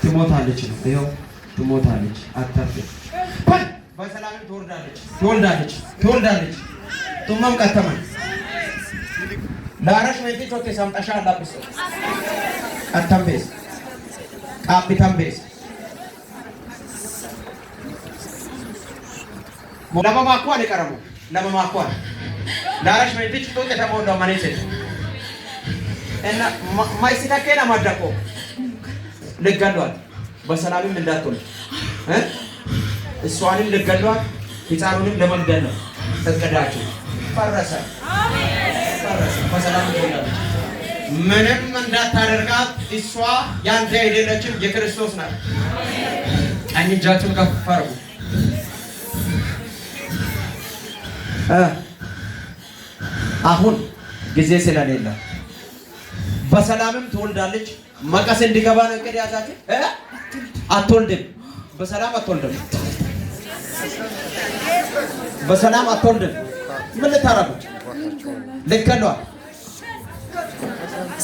ትሞታለች ነው ይኸው ትሞታለች አታፍር በሰላም ትወልዳለች ቱማም ቀተማ ዳራሽ ወይት ቾቴ ሳምጣሻ አላብስ አታምቤስ ካፒታምቤስ ለማማኳ ለቀረሙ ለማማኳ ዳራሽ ወይት ቾቴ ተሞዶ ማኔሴ እና ማይሲታከና ማዳቆ ለጋሏል በሰላምም እንዳትሆን እሷንም ለጋሏል ህፃኑንም ለመግደል ነው ተቀዳችሁ ፈረሰ በሰላም ትሆናለች ምንም እንዳታደርጋት እሷ ያንተ አይደለችም የክርስቶስ ናት ቀኝ እጃችሁን ከፍ አድርጉ አሁን ጊዜ ስለሌለ በሰላምም ትወልዳለች መቀስ እንዲገባ ነው እቅድ ያዛችሁ አትወልድም በሰላም አትወልድም በሰላም አትወልድም ምን ልታረጉ ልከሏል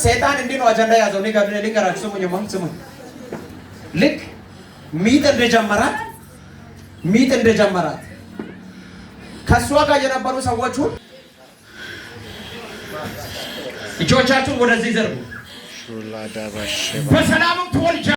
ሰይጣን እንዲህ ነው አጀንዳ ያዘው ልንገራችሁ ስሙኝ ልክ ሚጥ እንደጀመራት ከሷ ጋር የነበሩ ሰዎች ሁሉ እጆቻችሁን ወደዚህ ዘርጉ በሰላም ትወልጃለች